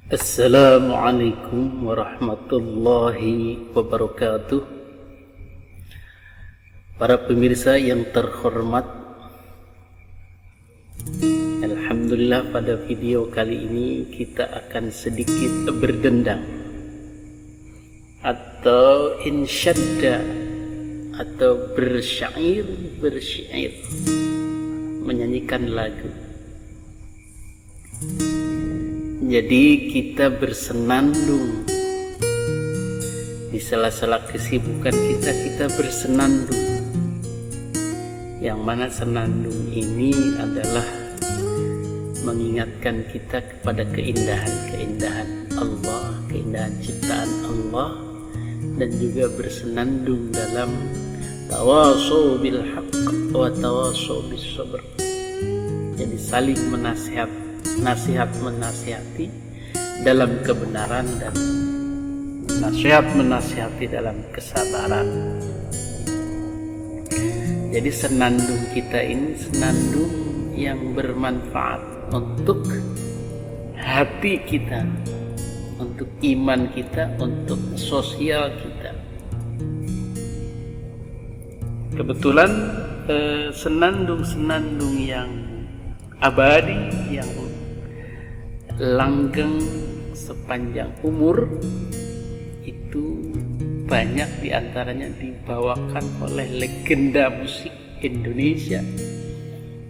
Assalamualaikum warahmatullahi wabarakatuh. Para pemirsa yang terhormat, alhamdulillah pada video kali ini kita akan sedikit berdendang atau insyadda atau bersyair menyanyikan lagu. Jadi kita bersenandung di sela-sela kesibukan kita bersenandung. Yang mana senandung ini adalah mengingatkan kita kepada keindahan Allah, keindahan ciptaan Allah, dan juga bersenandung dalam tawasau bil haqq wa tawasau bis sabr. Jadi saling nasihat menasihati dalam kebenaran dan nasihat menasihati dalam kesabaran. Jadi senandung kita ini senandung yang bermanfaat untuk hati kita, untuk iman kita, untuk sosial kita. Kebetulan senandung-senandung yang abadi, yang langgeng sepanjang umur itu banyak diantaranya dibawakan oleh legenda musik Indonesia,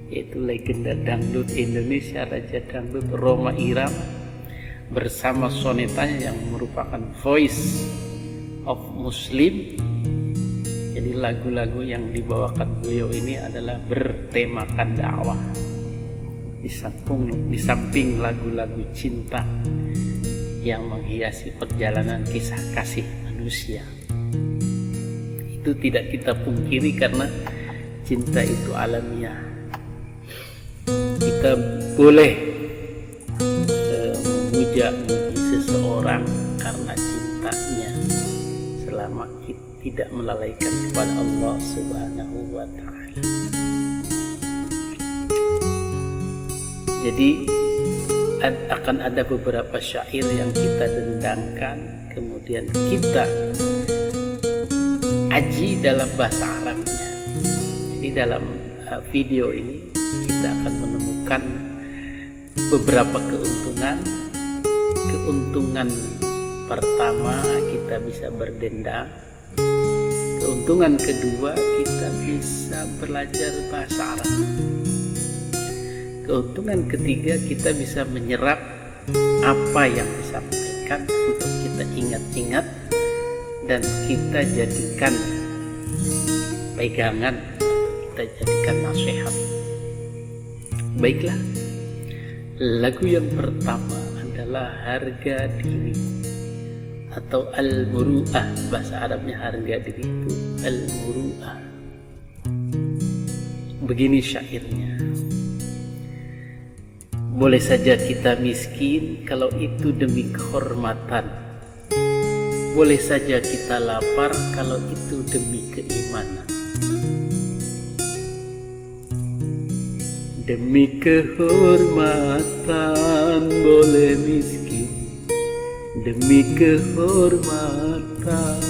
yaitu legenda dangdut Indonesia, Raja Dangdut Rhoma Irama bersama sonetanya yang merupakan Voice of Muslim. Jadi lagu-lagu yang dibawakan beliau ini adalah bertemakan dakwah. Di samping lagu-lagu cinta yang menghiasi perjalanan kisah kasih manusia, itu tidak kita pungkiri karena cinta itu alamiah. Kita boleh memuji seseorang karena cintanya selama kita tidak melalaikan kepada Allah Subhanahu wa Ta'ala. Jadi akan ada beberapa syair yang kita dendangkan, kemudian kita aji dalam bahasa Arabnya. Jadi dalam video ini kita akan menemukan beberapa keuntungan. Keuntungan pertama, kita bisa berdendang. Keuntungan kedua, kita bisa belajar bahasa Arab. Keuntungan ketiga, kita bisa menyerap apa yang disampaikan untuk kita ingat-ingat dan kita jadikan pegangan, kita jadikan nasihat. Baiklah, lagu yang pertama adalah Harga Diri atau Al-Muru'ah. Bahasa Arabnya harga diri itu Al-Muru'ah. Begini syairnya: boleh saja kita miskin kalau itu demi kehormatan. Boleh saja kita lapar kalau itu demi keimanan. Demi kehormatan boleh miskin, demi kehormatan.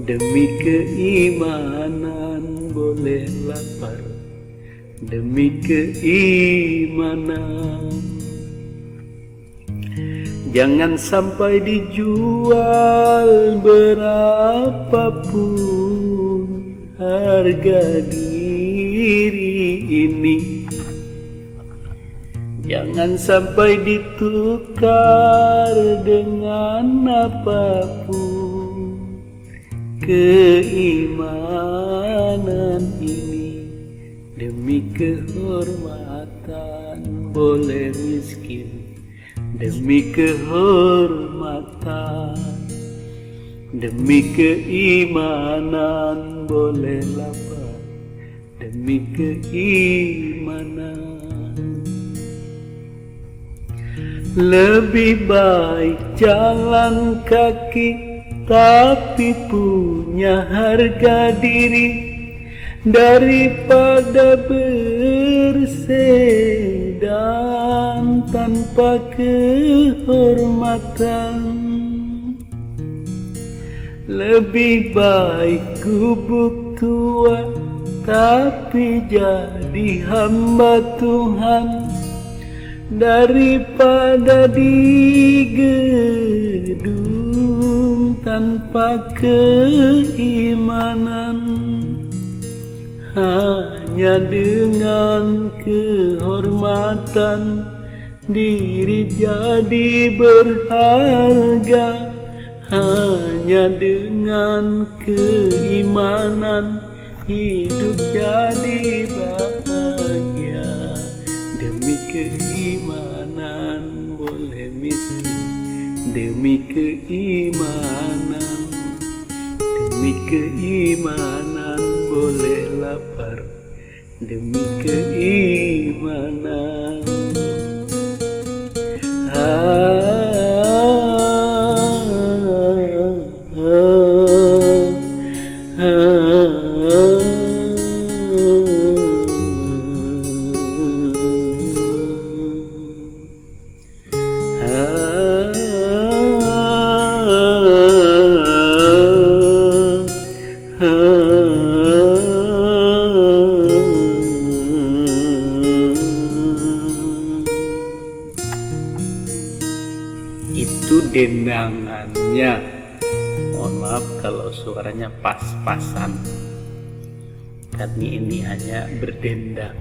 Demi keimanan boleh lapar, demi keimanan. Jangan sampai dijual berapapun harga diri ini. Jangan sampai ditukar dengan apapun keimanan ini. Demi kehormatan boleh miskin, demi kehormatan. Demi keimanan boleh lapar, demi keimanan. Lebih baik jalan kaki tapi punya harga diri daripada bersedang tanpa kehormatan. Lebih baik gubuk tua tapi jadi hamba Tuhan, daripada digedung tanpa keimanan. Hanya dengan kehormatan diri jadi berharga, hanya dengan keimanan hidup jadi bahagia. Demi keimanan boleh miskin, demi keimanan, demi keimanan boleh lapar, demi keimanan. Itu dendangannya. Mohon maaf kalau suaranya pas-pasan, karena ini hanya berdendang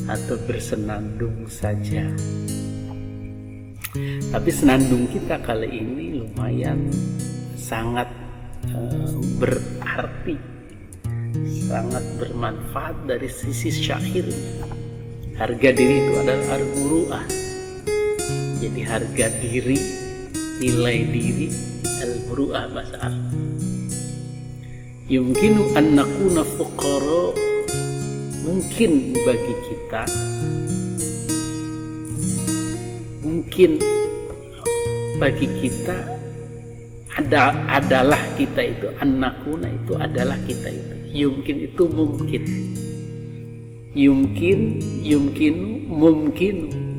atau bersenandung saja. Tapi senandung kita kali ini lumayan sangat berarti, sangat bermanfaat dari sisi syair. Harga diri itu adalah al-muru'ah. Jadi harga diri, nilai diri, al-muru'ah bahasa Arab. Yumkinu an nakuna fuqara, mungkin bagi kita, mungkin bagi kita adalah kita itu, an nakuna itu adalah kita itu. Yumkin itu mungkin, yumkinu, mungkinu.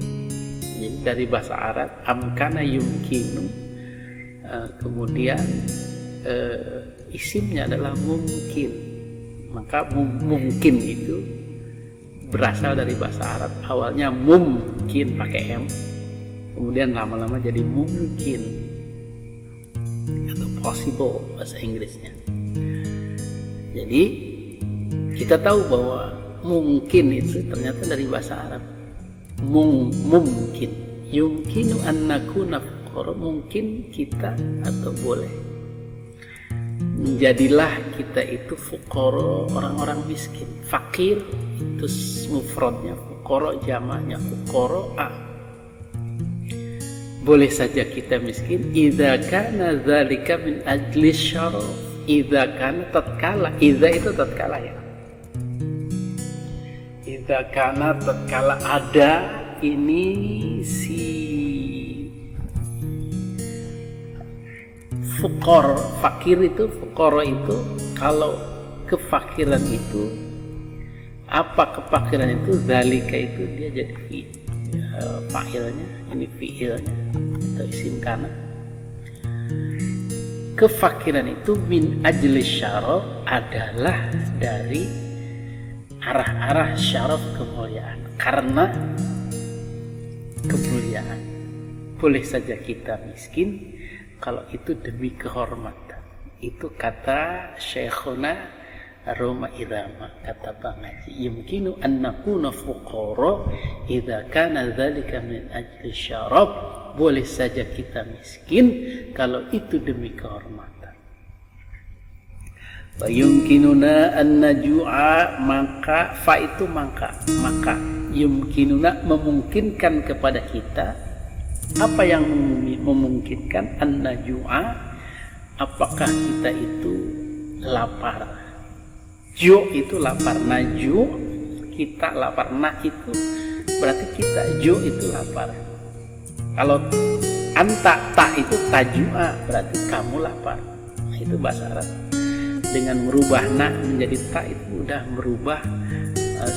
Jadi dari bahasa Arab amkana yumkinu, kemudian isimnya adalah mungkin. Maka mungkin itu berasal dari bahasa Arab, awalnya mungkin pakai M, kemudian lama-lama jadi mungkin atau possible bahasa Inggrisnya. Jadi kita tahu bahwa mungkin itu ternyata dari bahasa Arab mungkin. Yumkinu an nakuna fuqara, mungkin kita atau boleh menjadilah kita itu fuqara, orang-orang miskin. Fakir itu mufradnya, fuqara jamaknya fuqara. Boleh saja kita miskin idza kana dzalika min ajli syaraf. Idza kana tatkala, idza itu tatkala ya. Idza kana tatkala ada ini si fuqar, fakir itu, fuqara itu, kalau kefakiran itu, apa kefakiran itu, dzalika itu dia jadi fa'ilnya, ini fi'ilnya atau isim kana. Kefakiran itu min ajli syaraf adalah dari arah-arah syaraf, kemuliaan, karena kemuliaan. Boleh saja kita miskin kalau itu demi kehormatan. Itu kata Syekhuna Roma Irama, kata Bang Haji, yumkinu an nakuna fuqara idza kana dzalika min ajli syaraf. Boleh saja kita miskin kalau itu demi kehormatan. Wa yumkinuna an najua, maka fa itu maka yumkinuna memungkinkan kepada kita. Apa yang memungkinkan? An najua, apakah kita itu lapar. Jo itu lapar, naju kita lapar, na itu berarti kita, jo itu lapar. Kalau anta, ta itu tajua, berarti kamu lapar. Nah, itu bahasa Arab. dengan merubah na menjadi ta itu udah merubah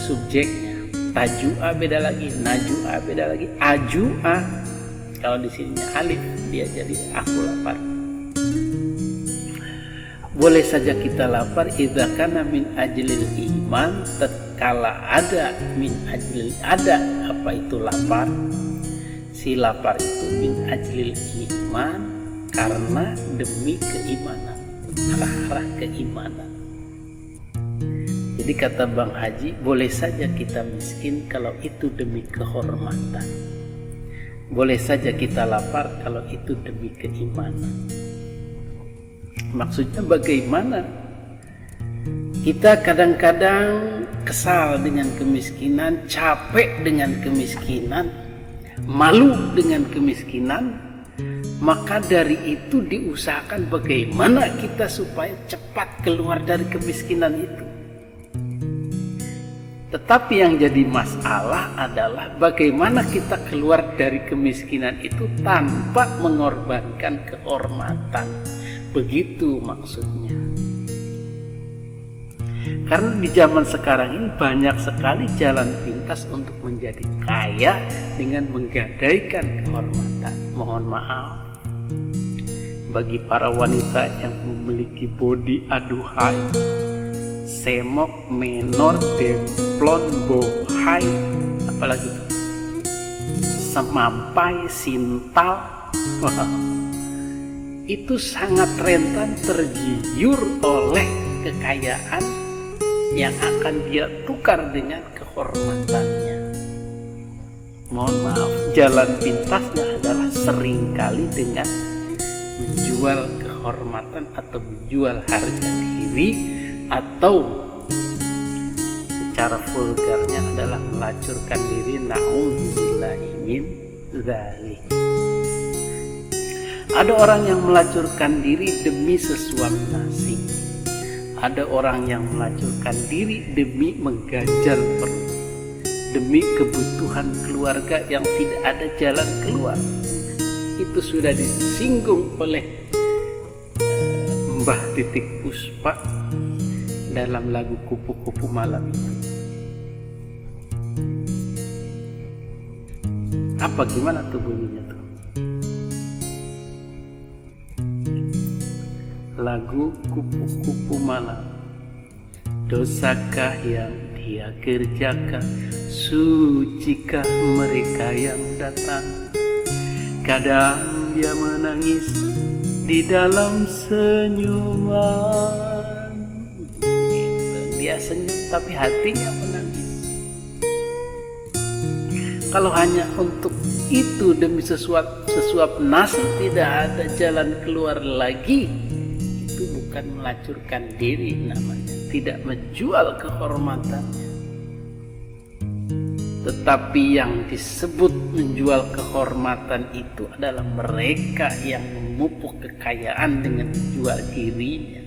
subjeknya. Tajua beda lagi, najua beda lagi, ajua kalau di sininya alif dia jadi aku lapar. Boleh saja kita lapar idza kana min ajlil iman, tatkala ada min ajlil, ada apa itu lapar. Si lapar itu min ajlil iman, karena demi keimanan, arah keimanan. Jadi kata Bang Haji, boleh saja kita miskin kalau itu demi kehormatan. Boleh saja kita lapar kalau itu demi keimanan. Maksudnya bagaimana? Kita kadang-kadang kesal dengan kemiskinan, capek dengan kemiskinan, malu dengan kemiskinan. Maka dari itu diusahakan bagaimana kita supaya cepat keluar dari kemiskinan itu. Tetapi yang jadi masalah adalah bagaimana kita keluar dari kemiskinan itu tanpa mengorbankan kehormatan. Begitu maksudnya. Karena di zaman sekarang ini banyak sekali jalan pintas untuk menjadi kaya dengan menggadaikan kehormatan. Mohon maaf bagi para wanita yang memiliki body aduhai, semok, menor, demplon, bohai, apalagi itu, semampai, sintal, itu sangat rentan tergiur oleh kekayaan yang akan dia tukar dengan kehormatannya. Mohon maaf, jalan pintasnya adalah seringkali dengan menjual kehormatan atau menjual harga diri, atau secara vulgarnya adalah melacurkan diri. Na'udzubillahi min dzalik. Ada orang yang melacurkan diri demi sesuap nasi. Ada orang yang melacurkan diri demi mengganjal perut, demi kebutuhan keluarga yang tidak ada jalan keluar. Itu sudah disinggung oleh Mbah Titik Puspa dalam lagu Kupu-Kupu Malam itu. Apa gimana tuh bunyinya tuh? Lagu Kupu-Kupu Malam. Dosakah yang dia kerjakan, sucikah mereka yang datang? Kadang dia menangis di dalam senyuman. Dia senyum tapi hatinya menangis. Kalau hanya untuk itu demi sesuap nasi tidak ada jalan keluar lagi, itu bukan melacurkan diri namanya, tidak menjual kehormatannya. Tetapi yang disebut menjual kehormatan itu adalah mereka yang memupuk kekayaan dengan menjual dirinya.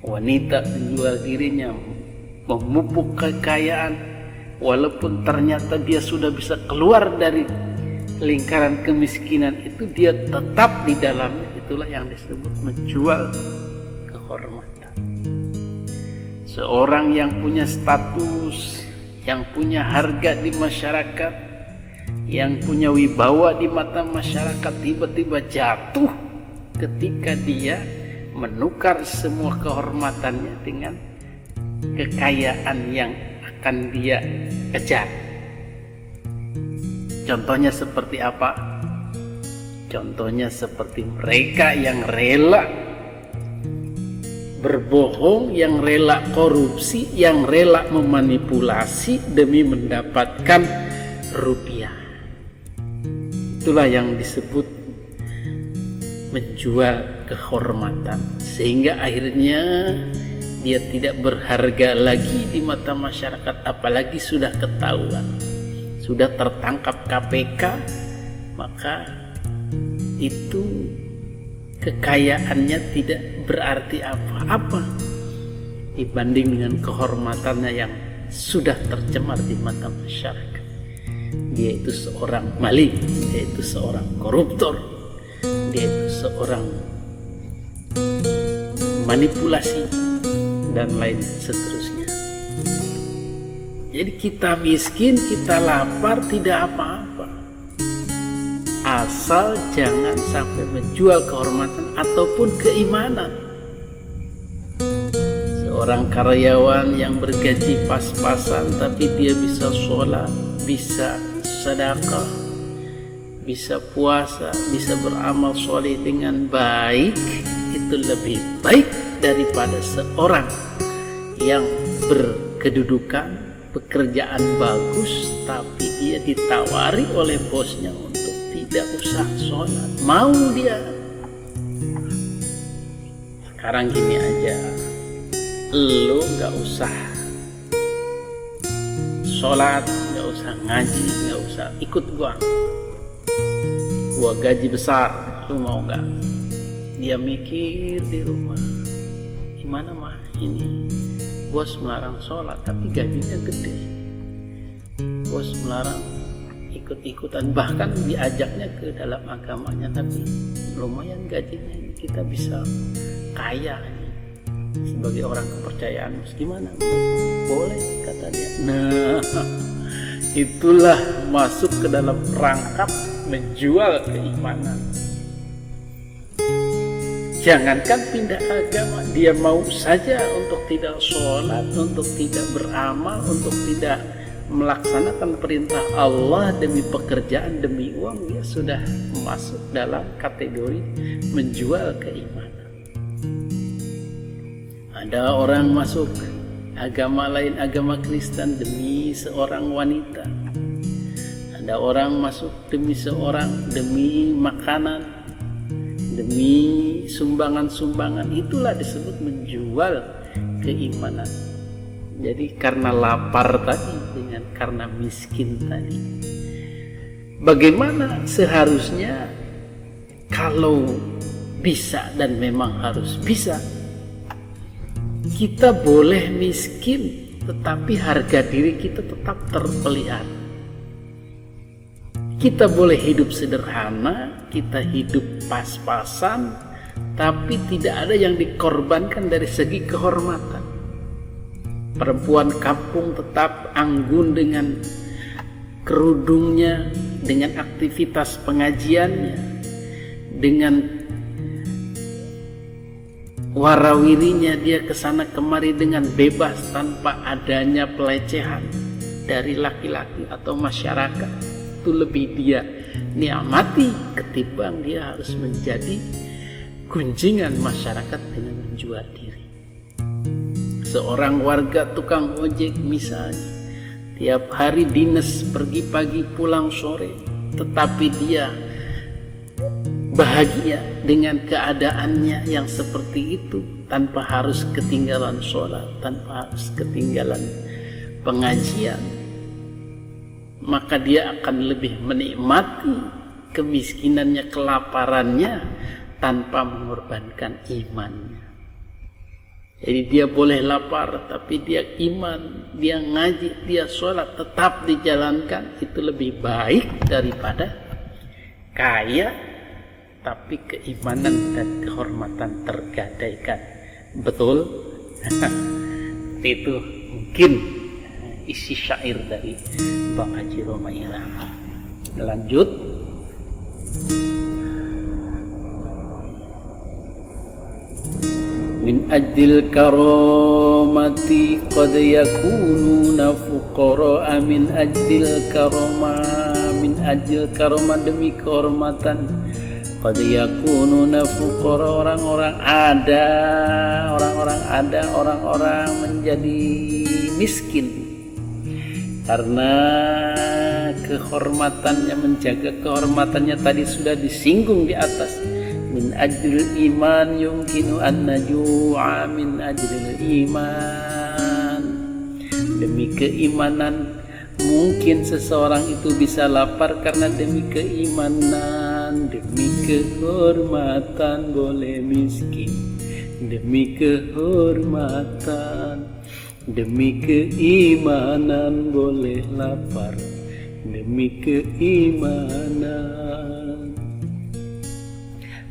Wanita menjual dirinya, memupuk kekayaan, walaupun ternyata dia sudah bisa keluar dari lingkaran kemiskinan itu, dia tetap di dalamnya. Itulah yang disebut menjual kehormatan. Seorang yang punya status, yang punya harga di masyarakat, yang punya wibawa di mata masyarakat, tiba-tiba jatuh ketika dia menukar semua kehormatannya dengan kekayaan yang akan dia kejar. Contohnya seperti apa? Contohnya seperti mereka yang rela berbohong, yang rela korupsi, yang rela memanipulasi demi mendapatkan rupiah. Itulah yang disebut menjual kehormatan, sehingga akhirnya dia tidak berharga lagi di mata masyarakat, apalagi sudah ketahuan, sudah tertangkap KPK, maka itu kekayaannya tidak berarti apa-apa dibanding dengan kehormatannya yang sudah tercemar di mata masyarakat. Dia itu seorang maling, dia itu seorang koruptor, dia itu seorang manipulasi, dan lain seterusnya. Jadi kita miskin, kita lapar, tidak apa-apa, asal jangan sampai menjual kehormatan ataupun keimanan. Seorang karyawan yang bergaji pas-pasan tapi dia bisa sholat, bisa sedekah, bisa puasa, bisa beramal soleh dengan baik, itu lebih baik daripada seorang yang berkedudukan, pekerjaan bagus, tapi dia ditawari oleh bosnya untuk tidak usah sholat. Mau dia. Sekarang gini aja, lu gak usah sholat, gak usah ngaji, gak usah ikut gua gaji besar, lu mau gak? Dia mikir di rumah, gimana mah ini bos melarang sholat tapi gajinya gede, bos melarang ikut-ikutan, bahkan diajaknya ke dalam agamanya tapi lumayan gajinya, kita bisa kaya sebagai orang kepercayaan, gimana? Boleh, kata dia. Nah, itulah masuk ke dalam perangkap menjual keimanan. Jangankan pindah agama, dia mau saja untuk tidak sholat, untuk tidak beramal, untuk tidak melaksanakan perintah Allah demi pekerjaan, demi uang, dia sudah masuk dalam kategori menjual keimanan. Ada orang masuk agama lain, agama Kristen, demi seorang wanita. Ada orang masuk demi seorang, demi makanan, demi sumbangan-sumbangan. Itulah disebut menjual keimanan. Jadi karena lapar tadi dengan karena miskin tadi. Bagaimana seharusnya kalau bisa, dan memang harus bisa, kita boleh miskin tetapi harga diri kita tetap terpelihara. Kita boleh hidup sederhana, kita hidup pas-pasan, tapi tidak ada yang dikorbankan dari segi kehormatan. Perempuan kampung tetap anggun dengan kerudungnya, dengan aktivitas pengajiannya, dengan warawirinya, dia kesana kemari dengan bebas tanpa adanya pelecehan dari laki-laki atau masyarakat. Itu lebih dia nikmati ketimbang dia harus menjadi gunjingan masyarakat dengan menjual diri. Seorang warga tukang ojek misalnya, tiap hari dinas, pergi pagi pulang sore, tetapi dia bahagia dengan keadaannya yang seperti itu, tanpa harus ketinggalan sholat, tanpa harus ketinggalan pengajian, maka dia akan lebih menikmati kemiskinannya, kelaparannya, tanpa mengorbankan imannya. Jadi dia boleh lapar, tapi dia iman, dia ngaji, dia sholat, tetap dijalankan. Itu lebih baik daripada kaya, tapi keimanan dan kehormatan tergadaikan. Betul? Itu mungkin isi syair dari Bang Haji Roma Irama. Lanjut. Min ajil karamati qad yakununa fuqara, min ajil karama demi kehormatan, qad yakununa fuqara, orang-orang menjadi miskin karena kehormatannya, menjaga kehormatannya tadi sudah disinggung di atas. Min ajril iman yumkinu an najua, min ajril iman, demi keimanan mungkin seseorang itu bisa lapar karena demi keimanan. Demi kehormatan boleh miskin, demi kehormatan, demi keimanan boleh lapar, demi keimanan.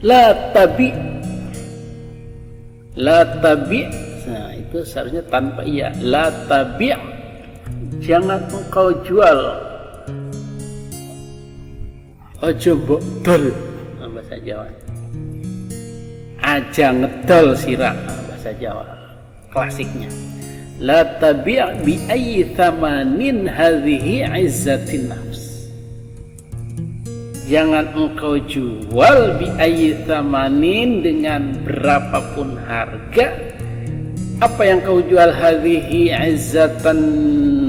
La tabi, nah itu itu seharusnya tanpa iya. La tabi', jangan engkau jual. Aja mbok dol, bahasa Jawa. Aja ngedol sirah, bahasa Jawa klasiknya. La tabi' bi ayyi thamanin hadhihi izzatin nafs. Jangan engkau jual bi ayyi thamanin, dengan berapapun harga. Apa yang kau jual? Hadhihi izzatan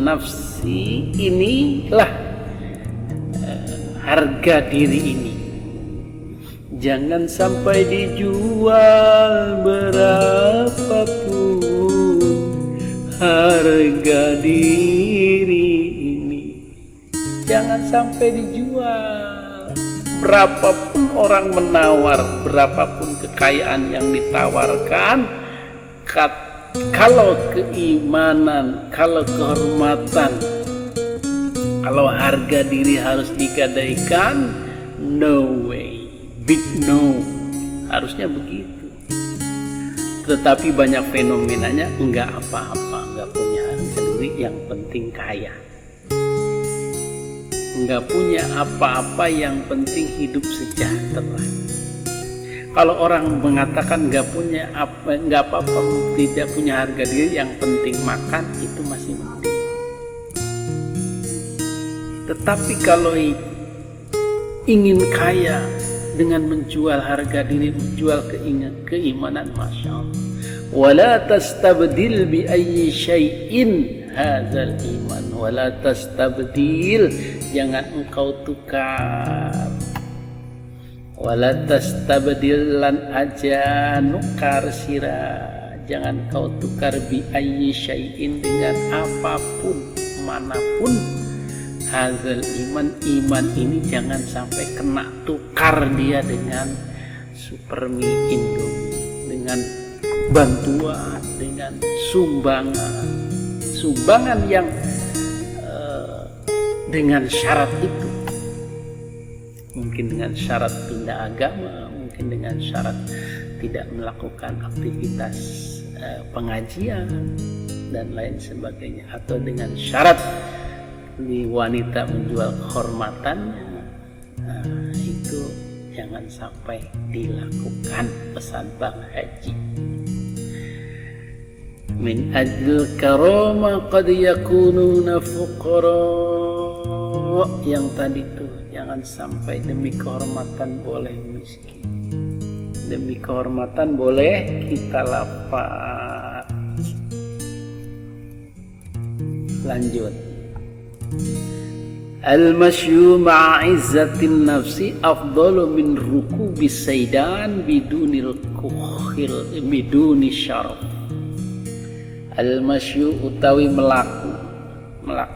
nafsi, inilah harga diri ini. Jangan sampai dijual berapapun harga diri ini. Jangan sampai dijual. Berapapun orang menawar, berapapun kekayaan yang ditawarkan, kalau keimanan, kalau kehormatan, kalau harga diri harus digadaikan, no way, big no, harusnya begitu. Tetapi banyak fenomenanya enggak apa-apa, enggak punya harga diri, yang penting kaya. Enggak punya apa-apa, yang penting hidup sejahtera. Kalau orang mengatakan nggak punya apa, nggak apa-apa, tidak punya harga diri, yang penting makan, itu masih mending. Tetapi kalau ingin kaya dengan menjual harga diri, menjual keimanan, masya Allah. Wala tastabdil bi ayyi syai'in hadzal iman. Wala tastabdil, jangan engkau tukar. Wala tastabdilan, aja nukar sira, jangan kau tukar bi ayyi syai'in, dengan apapun, manapun. Hadzal iman, iman ini jangan sampai kena tukar dia dengan supermi Indomie, dengan bantuan, dengan sumbangan yang dengan syarat itu. Mungkin dengan syarat pindah agama, mungkin dengan syarat tidak melakukan aktivitas pengajian dan lain sebagainya, atau dengan syarat di wanita menjual kehormatannya. Itu jangan sampai dilakukan, pesan Bang Haji. Min ajl karama qad yakununa fuqara, yang tadi tuh, jangan sampai demi kehormatan boleh miskin, demi kehormatan boleh kita lapar. Lanjut. Al-masyu ma'izzatin nafsi afdalu min rukubi saidan bidunil kukhil biduni syaraf. Al-masyu utawi melaku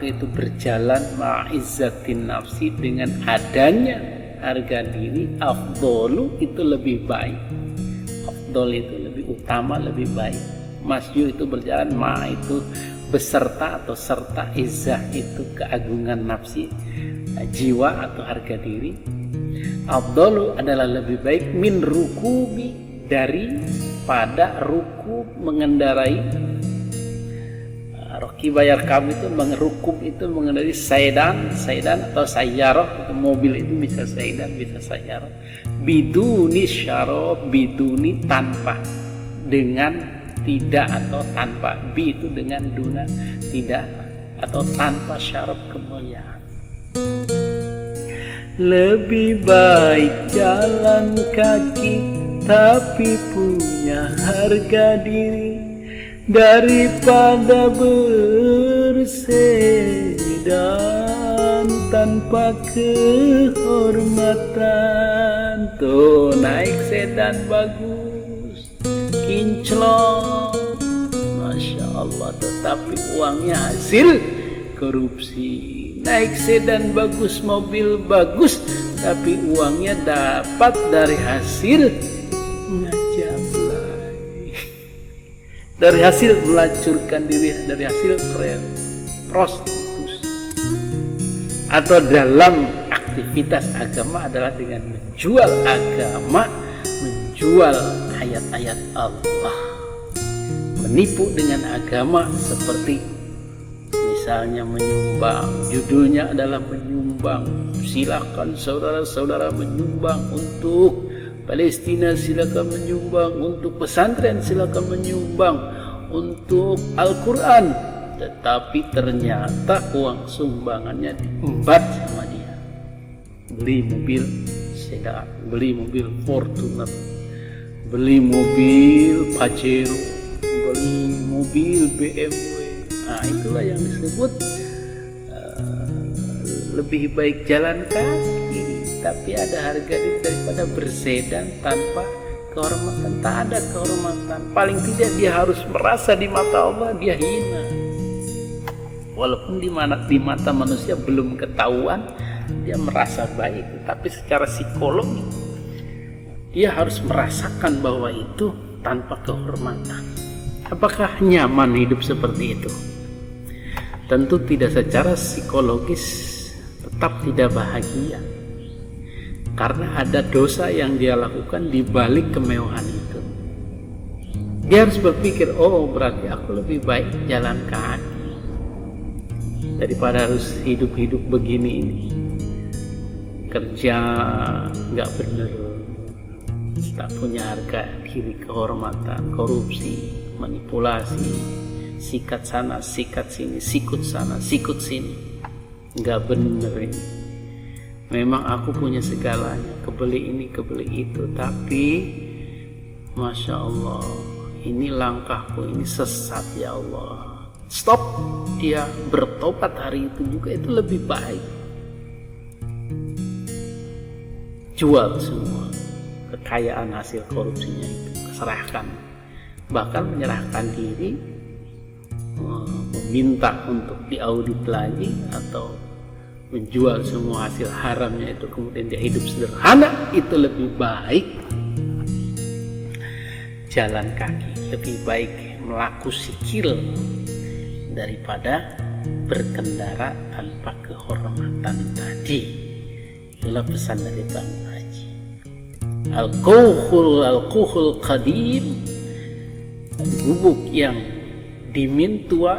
itu berjalan, ma'izzatin nafsi, dengan adanya harga diri. Afdalu itu lebih baik, afdal itu lebih utama, lebih baik. Masyu itu berjalan, ma itu beserta atau serta, izzah itu keagungan nafsi, jiwa atau harga diri. Afdalu adalah lebih baik, min rukubi, daripada rukub, mengendarai. Roki bayar kamu itu mengerukub, itu mengendarai saidan atau sayyarah, itu mobil itu bisa saidan, bisa sayyarah. Biduni syarab, biduni tanpa, dengan tidak atau tanpa, bi itu dengan duna, tidak atau tanpa syarab kemuliaan. Lebih baik jalan kaki tapi punya harga diri, daripada bersedan tanpa kehormatan. Tuh, naik sedan bagus, kinclong, masya Allah, tetapi uangnya hasil korupsi. Naik sedan bagus, mobil bagus, tapi uangnya dapat dari hasil ngajablay, dari hasil melacurkan diri, dari hasil prostitusi. Atau dalam aktivitas agama adalah dengan menjual agama, menjual ayat-ayat Allah, menipu dengan agama, seperti misalnya menyumbang, judulnya adalah menyumbang, silakan saudara-saudara menyumbang untuk Palestina, silakan menyumbang untuk pesantren, silakan menyumbang untuk Al-Quran, tetapi ternyata uang sumbangannya diembat sama dia, beli mobil sedan, beli mobil Fortuner, beli mobil Pajero, beli mobil BMW. Nah, itulah yang disebut lebih baik jalan kaki tapi ada harga diri daripada bersedan tanpa kehormatan. Tak ada kehormatan, paling tidak dia harus merasa di mata Allah dia hina, walaupun di mata manusia belum ketahuan dia merasa baik, tapi secara psikologi dia harus merasakan bahwa itu tanpa kehormatan. Apakah nyaman hidup seperti itu? Tentu tidak. Secara psikologis tetap tidak bahagia, karena ada dosa yang dia lakukan di balik kemewahan itu. Dia harus berpikir, oh berarti aku lebih baik jalan kaki daripada harus hidup-hidup begini ini. Kerja nggak bener, tak punya harga diri, kehormatan, korupsi, manipulasi, sikat sana, sikat sini, sikut sana, sikut sini. Nggak bener ini. Memang aku punya segalanya, kebeli ini, kebeli itu, tapi Masya Allah, ini langkahku, ini sesat ya Allah. Stop, dia bertobat hari itu juga, itu lebih baik. Jual semua kekayaan hasil korupsinya itu, serahkan, bahkan menyerahkan diri, meminta untuk diaudit lagi, atau menjual semua hasil haramnya itu, kemudian dia hidup sederhana. Itu lebih baik jalan kaki, lebih baik melaku sikil daripada berkendara tanpa kehormatan tadi. Itulah pesan dari Bang Haji. Al-Quhul Qadim, gubuk yang dimin tua,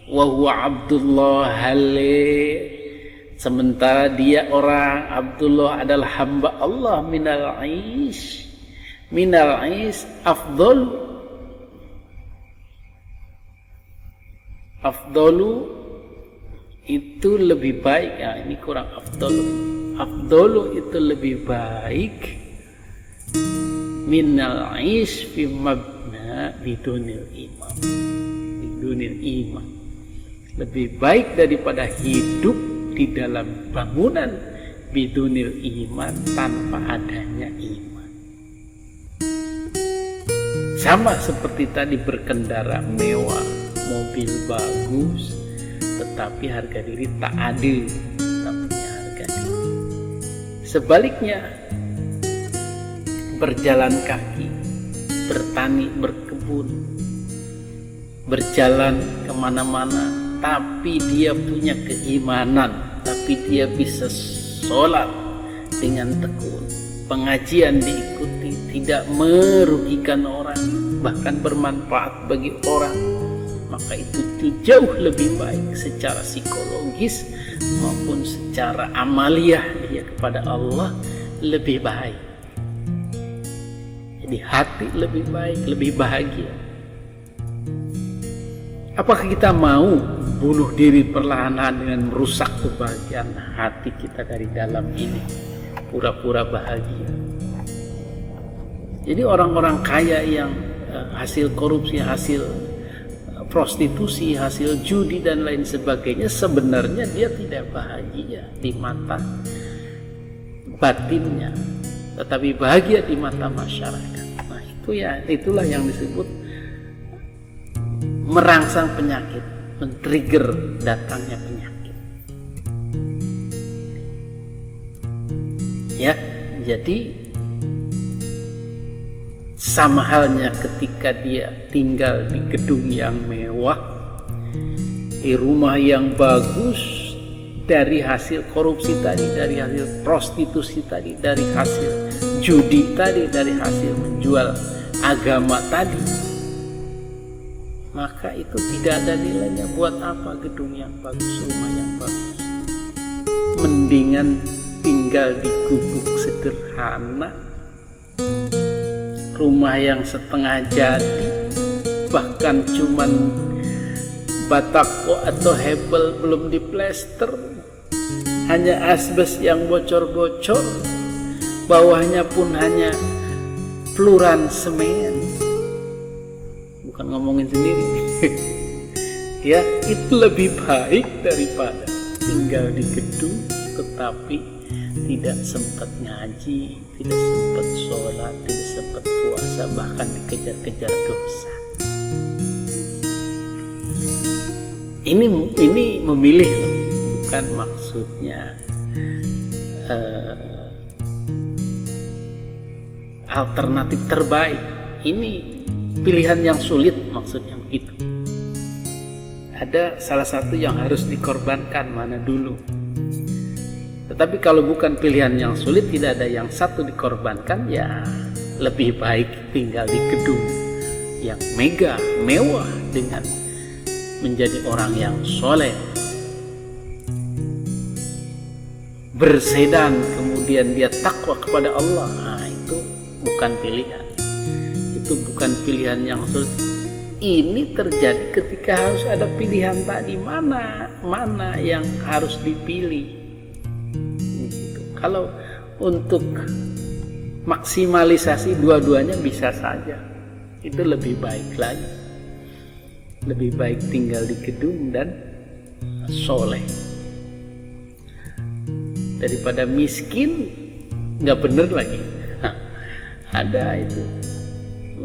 wa huwa Abdullah Halil, sementara dia orang, Abdullah adalah hamba Allah, minal aish afdalu itu lebih baik. Ya, ini kurang afdalu itu lebih baik minal aish fi mabna bidunil iman, lebih baik daripada hidup di dalam bangunan bidunil iman, tanpa adanya iman. Sama seperti tadi, berkendara mewah, mobil bagus, tetapi harga diri tak ada, tak punya harga diri. Sebaliknya, berjalan kaki, bertani, berkebun, berjalan kemana-mana, tapi dia punya keimanan, tapi dia bisa sholat dengan tekun, pengajian diikuti, tidak merugikan orang, bahkan bermanfaat bagi orang, maka itu jauh lebih baik secara psikologis maupun secara amaliyah dia kepada Allah lebih baik. Jadi hati lebih baik, lebih bahagia. Apakah kita mau bunuh diri perlahan-lahan dengan merusak kebahagiaan hati kita dari dalam ini, pura-pura bahagia? Jadi orang-orang kaya yang hasil korupsi, hasil prostitusi, hasil judi dan lain sebagainya, sebenarnya dia tidak bahagia di mata batinnya, tetapi bahagia di mata masyarakat. Nah, itulah yang disebut merangsang penyakit, men-trigger datangnya penyakit. Ya, jadi sama halnya ketika dia tinggal di gedung yang mewah, di rumah yang bagus, dari hasil korupsi tadi, dari hasil prostitusi tadi, dari hasil judi tadi, dari hasil menjual agama tadi, maka itu tidak ada nilainya. Buat apa gedung yang bagus, rumah yang bagus? Mendingan tinggal di gubuk sederhana, rumah yang setengah jadi, bahkan cuman batako atau hebel belum diplester, hanya asbes yang bocor-bocor, bawahnya pun hanya peluran semen. Bukan ngomongin sendiri. Ya, itu lebih baik daripada tinggal di gedung tetapi tidak sempat ngaji, tidak sempat sholat, tidak sempat puasa, bahkan dikejar-kejar dosa. Ini memilih loh, bukan maksudnya alternatif terbaik. Ini pilihan yang sulit, maksudnya begitu. Ada salah satu yang harus dikorbankan, mana dulu. Tetapi kalau bukan pilihan yang sulit, tidak ada yang satu dikorbankan, ya lebih baik tinggal di gedung yang megah, mewah, dengan menjadi orang yang soleh, bersedan, kemudian dia takwa kepada Allah. Nah, itu bukan pilihan. Itu bukan pilihan yang sulit. Ini terjadi ketika harus ada pilihan tadi, mana yang harus dipilih. Gitu. Kalau untuk maksimalisasi dua-duanya bisa saja, itu lebih baik lagi. Lebih baik tinggal di gedung dan soleh daripada miskin nggak bener lagi. Ada itu,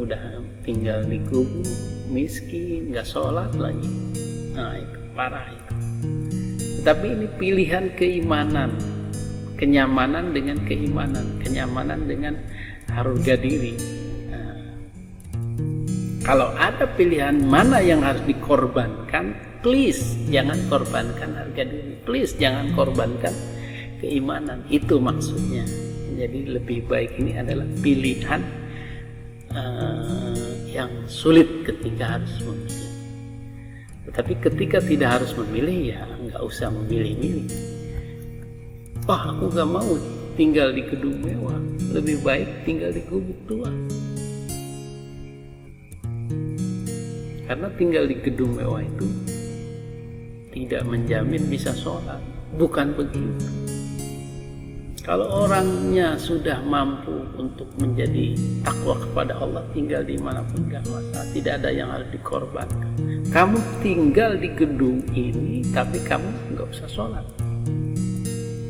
udah tinggal di gubuk, miskin, nggak sholat lagi. Nah, itu parah itu. Tapi ini pilihan keimanan, kenyamanan dengan keimanan, kenyamanan dengan harga diri. Kalau ada pilihan mana yang harus dikorbankan, please jangan korbankan harga diri, please jangan korbankan keimanan. Itu maksudnya. Jadi lebih baik ini adalah pilihan yang sulit ketika harus memilih. Tetapi ketika tidak harus memilih, ya nggak usah memilih-milih. Wah, aku nggak mau tinggal di gedung mewah, lebih baik tinggal di gubuk tua. Karena tinggal di gedung mewah itu tidak menjamin bisa sholat. Bukan begitu. Kalau orangnya sudah mampu untuk menjadi takwa kepada Allah, tinggal dimanapun gak masalah. Tidak ada yang harus dikorbankan. Kamu tinggal di gedung ini, tapi kamu gak usah sholat.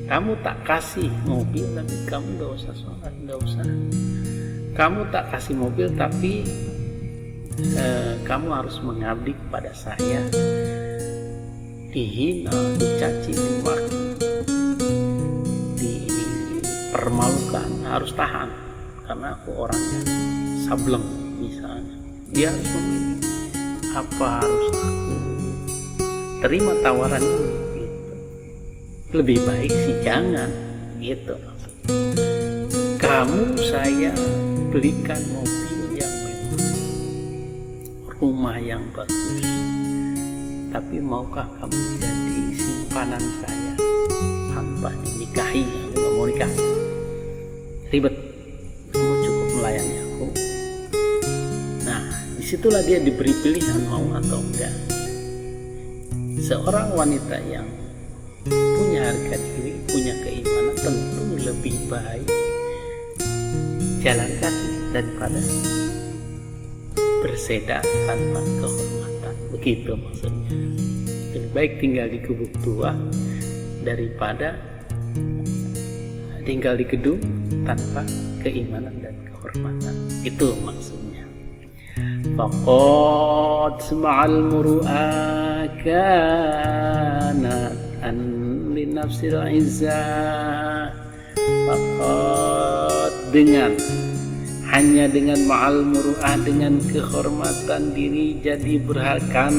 Kamu tak kasih mobil, tapi kamu gak usah sholat. Gak usah. Kamu tak kasih mobil, tapi kamu harus mengabdi kepada saya. Dihina, dicaci, dimaki, dipermalukan, harus tahan karena aku orangnya sableng misalnya. Dia harus memilih, apa harus aku terima tawaran ini gitu. Lebih baik sih jangan gitu. Kamu saya belikan mobil yang mewah, rumah yang bagus, tapi maukah kamu jadi simpanan saya tanpa dinikahi? Aku gak mau nikah, ribet, kamu cukup melayani aku. Nah, disitulah dia diberi pilihan mau atau enggak. Seorang wanita yang punya harga diri, punya keimanan, tentu lebih baik jalan kaki daripada bersedar tanpa kehormatan. Begitu maksudnya. Lebih baik tinggal di gubuk tua daripada tinggal di gedung tanpa keimanan dan kehormatan. Itu maksudnya. Faqad sma'al muru'a kanat an li nafsil izzah. Faqad hanya dengan ma'al muru'ah, dengan kehormatan diri jadi berharga.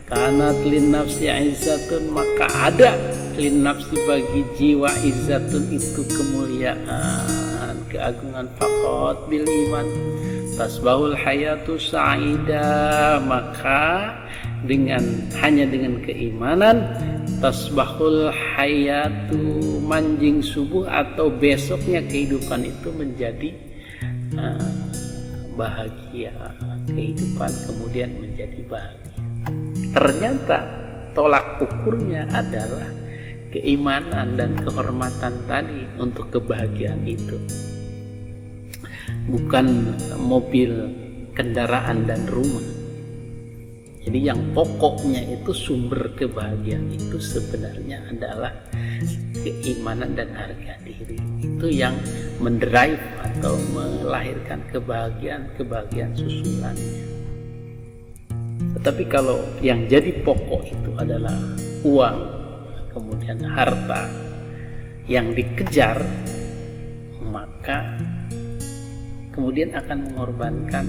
Kanat lin nafsi izzatun, maka ada lin nafsi bagi jiwa izzatun itu kemuliaan, keagungan. Faqat bil iman, tasbahul hayatu sa'ida, maka hanya dengan keimanan tasbahul hayatu, manjing subuh atau besoknya kehidupan itu menjadi bahagia, kehidupan kemudian menjadi bahagia. Ternyata tolak ukurnya adalah keimanan dan kehormatan tadi untuk kebahagiaan itu, bukan mobil, kendaraan dan rumah. Jadi yang pokoknya itu sumber kebahagiaan itu sebenarnya adalah keimanan dan harga diri. Itu yang mendrive atau melahirkan kebahagiaan susulannya. Tetapi kalau yang jadi pokok itu adalah uang, kemudian harta yang dikejar, maka kemudian akan mengorbankan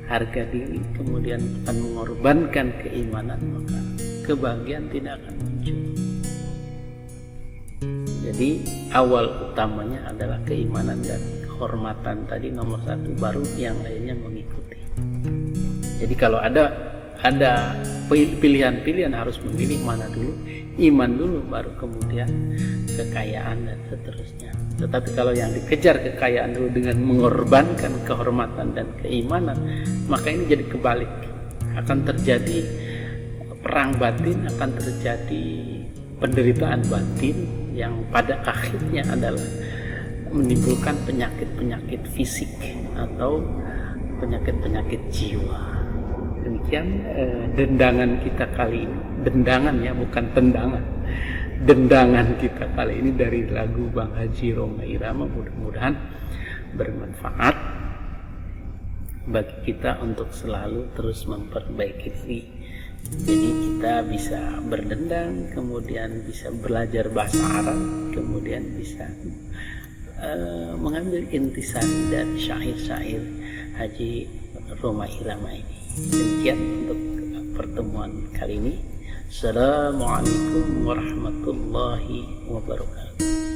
harga diri, kemudian akan mengorbankan keimanan, maka kebahagiaan tidak akan muncul. Jadi awal utamanya adalah keimanan dan kehormatan tadi nomor satu, baru yang lainnya mengikuti. Jadi kalau ada pilihan-pilihan harus memilih mana dulu, iman dulu baru kemudian kekayaan dan seterusnya. Tetapi kalau yang dikejar kekayaan dulu dengan mengorbankan kehormatan dan keimanan, maka ini jadi kebalik. Akan terjadi perang batin, akan terjadi penderitaan batin yang pada akhirnya adalah menimbulkan penyakit-penyakit fisik atau penyakit-penyakit jiwa. Demikian dendangan kita kali ini. Dendangan ya, bukan tendangan. Dendangan kita kali ini dari lagu Bang Haji Roma Irama. Mudah-mudahan bermanfaat bagi kita untuk selalu terus memperbaiki diri. Jadi kita bisa berdendang, kemudian bisa belajar bahasa Arab, kemudian bisa mengambil intisari dari syair-syair Haji Roma Irama ini. Demikian untuk pertemuan kali ini. Assalamualaikum warahmatullahi wabarakatuh.